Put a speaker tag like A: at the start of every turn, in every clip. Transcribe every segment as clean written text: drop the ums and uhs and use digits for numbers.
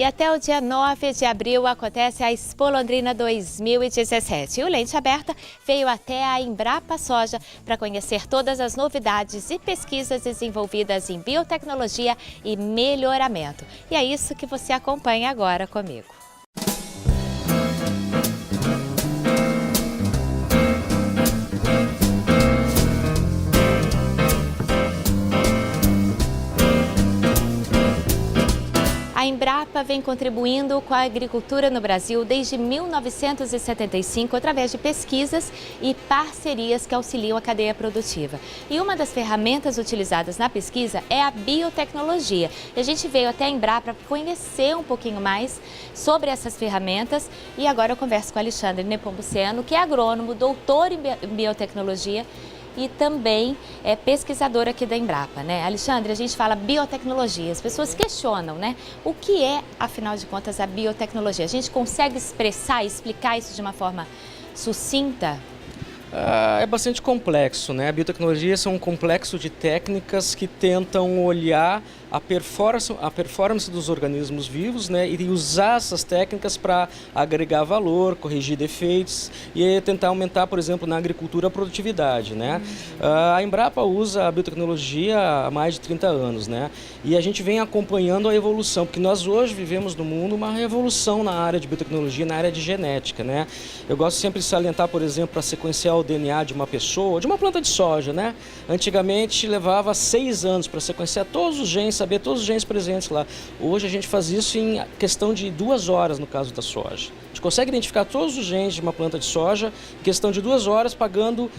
A: até o dia 9 de abril acontece a Expo Londrina 2017. E o Lente Aberta veio até a Embrapa Soja para conhecer todas as novidades e pesquisas desenvolvidas em biotecnologia e melhoramento. E é isso que você acompanha agora comigo. A Embrapa vem contribuindo com a agricultura no Brasil desde 1975 através de pesquisas e parcerias que auxiliam a cadeia produtiva. E uma das ferramentas utilizadas na pesquisa é a biotecnologia. E a gente veio até a Embrapa para conhecer um pouquinho mais sobre essas ferramentas e agora eu converso com Alexandre Nepomuceno, que é agrônomo, doutor em biotecnologia e também é pesquisador aqui da Embrapa, né? Alexandre, a gente fala biotecnologia, as pessoas questionam, né? O que é, afinal de contas, a biotecnologia? A gente consegue expressar e explicar isso de uma forma sucinta?
B: É bastante complexo, né? A biotecnologia são um complexo de técnicas que tentam olhar a performance dos organismos vivos, né, e usar essas técnicas para agregar valor, corrigir defeitos e tentar aumentar, por exemplo, na agricultura a produtividade, né? A Embrapa usa a biotecnologia há mais de 30 anos, né? E a gente vem acompanhando a evolução, porque nós hoje vivemos no mundo uma revolução na área de biotecnologia, na área de genética, né? Eu gosto sempre de salientar, por exemplo, para sequenciar o DNA de uma pessoa, de uma planta de soja, né? Antigamente levava 6 anos para sequenciar todos os genes, saber todos os genes presentes lá. Hoje a gente faz isso em questão de 2 horas no caso da soja. A gente consegue identificar todos os genes de uma planta de soja em questão de 2 horas pagando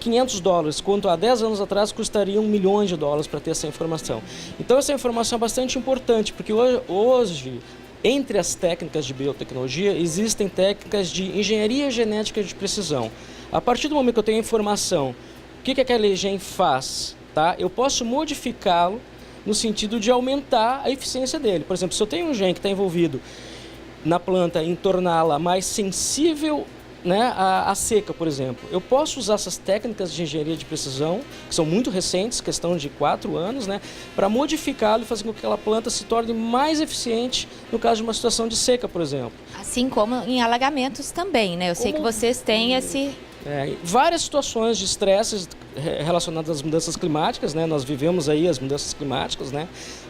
B: $500, quanto há 10 anos atrás custariam milhões de dólares para ter essa informação. Então essa informação é bastante importante, porque hoje entre as técnicas de biotecnologia existem técnicas de engenharia genética de precisão. A partir do momento que eu tenho a informação, o que aquele gene faz, tá? Eu posso modificá-lo no sentido de aumentar a eficiência dele. Por exemplo, se eu tenho um gene que está envolvido na planta em torná-la mais sensível, né, à seca, por exemplo, eu posso usar essas técnicas de engenharia de precisão, que são muito recentes, questão de 4 anos, né, para modificá-lo e fazer com que aquela planta se torne mais eficiente no caso de uma situação de seca, por exemplo.
A: Assim como em alagamentos também, né? Eu sei que vocês têm esse...
B: várias situações de estresse relacionadas às mudanças climáticas, né? Nós vivemos aí as mudanças climáticas, né?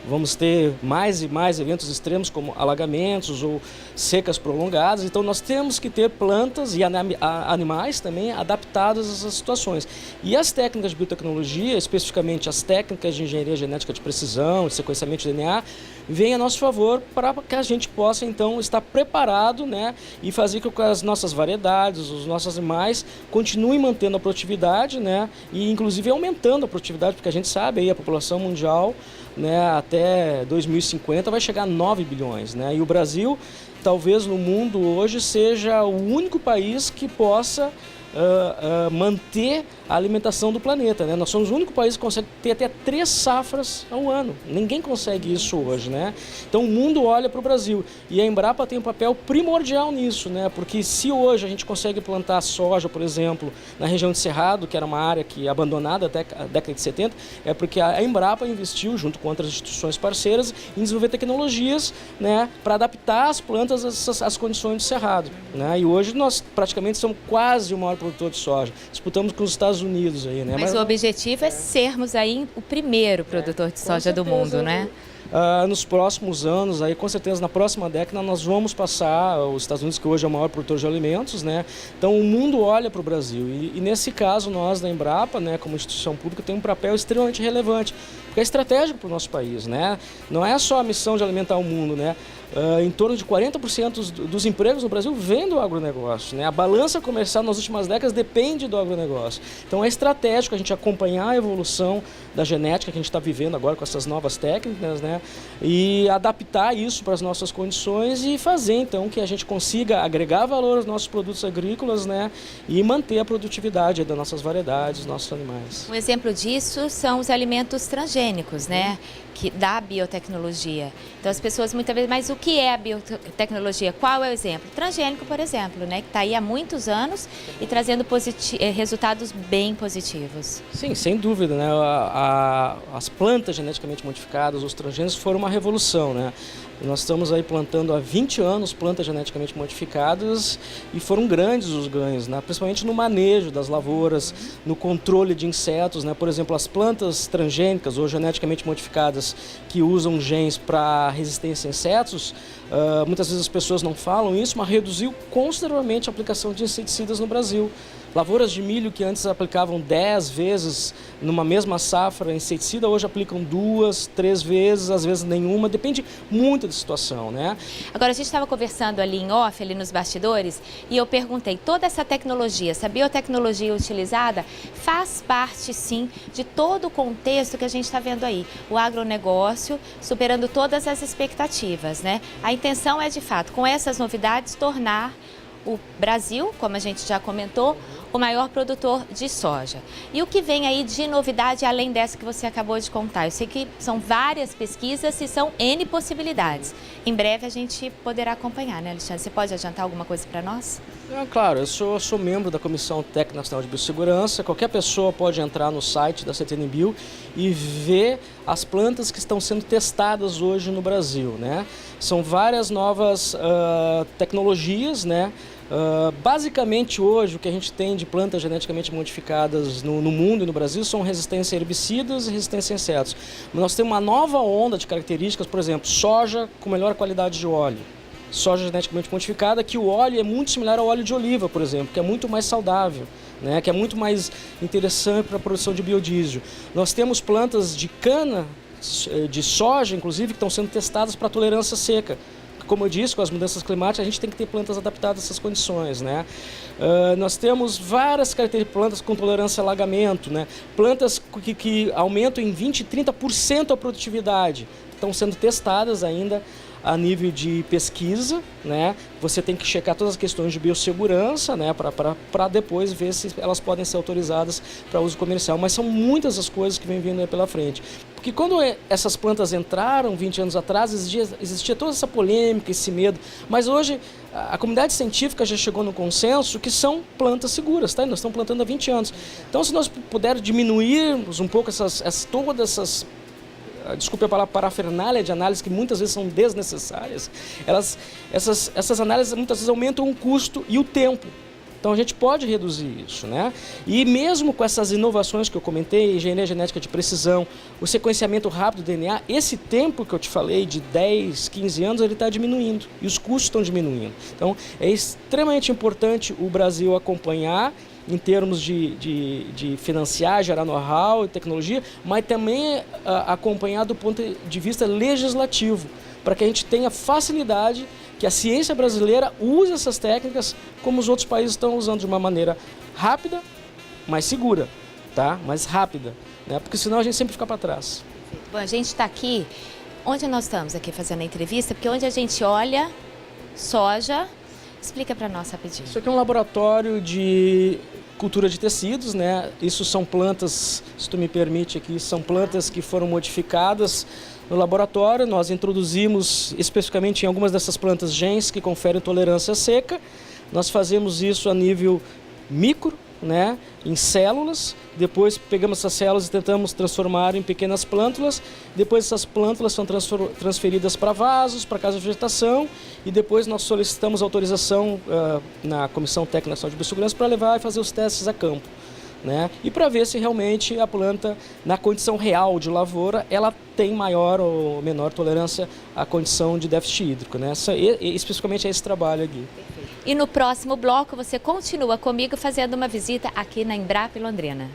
B: Vamos ter mais e mais eventos extremos como alagamentos ou secas prolongadas, então nós temos que ter plantas e animais também adaptados a essas situações. E as técnicas de biotecnologia, especificamente as técnicas de engenharia genética de precisão, de sequenciamento de DNA, vêm a nosso favor para que a gente possa então estar preparado, né, e fazer com que as nossas variedades, os nossos animais continuem mantendo a produtividade, né, e inclusive aumentando a produtividade, porque a gente sabe aí a população mundial, né, até 2050 vai chegar a 9 bilhões, né, e o Brasil talvez no mundo hoje seja o único país que possa manter a alimentação do planeta, né? Nós somos o único país que consegue ter até 3 safras ao ano. Ninguém consegue isso hoje, né? Então o mundo olha para o Brasil e a Embrapa tem um papel primordial nisso, né? Porque se hoje a gente consegue plantar soja, por exemplo, na região de Cerrado, que era uma área que abandonada até a década de 70, é porque a Embrapa investiu junto com outras instituições parceiras em desenvolver tecnologias, né, para adaptar as plantas às condições de Cerrado, né? E hoje nós praticamente somos quase o maior produtor de soja. Disputamos com os Estados Unidos aí, né?
A: Mas o objetivo é sermos aí o primeiro produtor de soja do mundo, né?
B: Nos próximos anos, aí, com certeza na próxima década, nós vamos passar os Estados Unidos, que hoje é o maior produtor de alimentos, né? Então o mundo olha para o Brasil e nesse caso nós da Embrapa, né, como instituição pública, tem um papel extremamente relevante, porque é estratégico para o nosso país, né? Não é só a missão de alimentar o mundo, né? Em torno de 40% dos empregos no Brasil vem do agronegócio, né? A balança comercial nas últimas décadas depende do agronegócio. Então é estratégico a gente acompanhar a evolução da genética que a gente está vivendo agora com essas novas técnicas, né? E adaptar isso para as nossas condições e fazer então que a gente consiga agregar valor aos nossos produtos agrícolas, né? E manter a produtividade das nossas variedades, dos nossos animais.
A: Um exemplo disso são os alimentos transgênicos, né? Da biotecnologia. Então as pessoas muitas vezes, mas o que é a biotecnologia? Qual é o exemplo? Transgênico, por exemplo, né, que está aí há muitos anos e trazendo resultados bem positivos.
B: Sim, sem dúvida, né? As plantas geneticamente modificadas, os transgênicos, foram uma revolução, né? Nós estamos aí plantando há 20 anos plantas geneticamente modificadas e foram grandes os ganhos, né? Principalmente no manejo das lavouras, no controle de insetos, né? Por exemplo, as plantas transgênicas ou geneticamente modificadas que usam genes para resistência a insetos, muitas vezes as pessoas não falam isso, mas reduziu consideravelmente a aplicação de inseticidas no Brasil. Lavouras de milho que antes aplicavam 10 vezes numa mesma safra inseticida, hoje aplicam 2, 3 vezes, às vezes nenhuma, depende muito da situação, né?
A: Agora, a gente estava conversando ali em off, ali nos bastidores, e eu perguntei, toda essa tecnologia, essa biotecnologia utilizada, faz parte, sim, de todo o contexto que a gente está vendo aí. O agronegócio superando todas as expectativas, né? A intenção é, de fato, com essas novidades, tornar o Brasil, como a gente já comentou, o maior produtor de soja. E o que vem aí de novidade, além dessa que você acabou de contar? Eu sei que são várias pesquisas e são N possibilidades. Em breve a gente poderá acompanhar, né, Alexandre? Você pode adiantar alguma coisa para nós?
B: Claro, eu sou membro da Comissão Técnica Nacional de Biossegurança. Qualquer pessoa pode entrar no site da CTN-Bio e ver as plantas que estão sendo testadas hoje no Brasil, né? São várias novas tecnologias, né? Basicamente hoje o que a gente tem de plantas geneticamente modificadas no mundo e no Brasil são resistência a herbicidas e resistência a insetos. Mas nós temos uma nova onda de características, por exemplo, soja com melhor qualidade de óleo. Soja geneticamente modificada, que o óleo é muito similar ao óleo de oliva, por exemplo, que é muito mais saudável, né, que é muito mais interessante para a produção de biodiesel. Nós temos plantas de cana, de soja, inclusive, que estão sendo testadas para tolerância seca. Como eu disse, com as mudanças climáticas, a gente tem que ter plantas adaptadas a essas condições, né? Nós temos várias características de plantas com tolerância a alagamento, né? Plantas que aumentam em 20%, 30% a produtividade. Estão sendo testadas ainda a nível de pesquisa, né? Você tem que checar todas as questões de biossegurança, né? Para depois ver se elas podem ser autorizadas para uso comercial. Mas são muitas as coisas que vêm vindo aí pela frente. Porque quando essas plantas entraram 20 anos atrás, existia toda essa polêmica, esse medo. Mas hoje a comunidade científica já chegou no consenso que são plantas seguras, tá? Nós estamos plantando há 20 anos. Então, se nós pudermos diminuirmos um pouco todas essas, desculpe a palavra, parafernália de análise, que muitas vezes são desnecessárias, essas análises muitas vezes aumentam o custo e o tempo. Então a gente pode reduzir isso, né? E mesmo com essas inovações que eu comentei, engenharia genética de precisão, o sequenciamento rápido do DNA, esse tempo que eu te falei de 10, 15 anos, ele está diminuindo e os custos estão diminuindo. Então é extremamente importante o Brasil acompanhar em termos de financiar, gerar know-how e tecnologia, mas também acompanhar do ponto de vista legislativo, para que a gente tenha facilidade que a ciência brasileira use essas técnicas como os outros países estão usando, de uma maneira rápida, mais segura, tá? Mais rápida, né? Porque senão a gente sempre fica para trás.
A: Bom, a gente está aqui, onde nós estamos aqui fazendo a entrevista, porque onde a gente olha soja, explica para nós rapidinho.
B: Isso aqui é um laboratório de cultura de tecidos, né? Isso são plantas, se tu me permite aqui, são plantas que foram modificadas no laboratório. Nós introduzimos especificamente em algumas dessas plantas genes que conferem tolerância seca. Nós fazemos isso a nível micro, né, em células. Depois pegamos essas células e tentamos transformar em pequenas plântulas. Depois essas plântulas são transferidas para vasos, para casa de vegetação. E depois nós solicitamos autorização na Comissão Técnica Nacional de Biossegurança para levar e fazer os testes a campo, né? E para ver se realmente a planta, na condição real de lavoura, ela tem maior ou menor tolerância à condição de déficit hídrico, né? Especificamente é esse trabalho aqui.
A: E no próximo bloco você continua comigo fazendo uma visita aqui na Embrapa Londrina.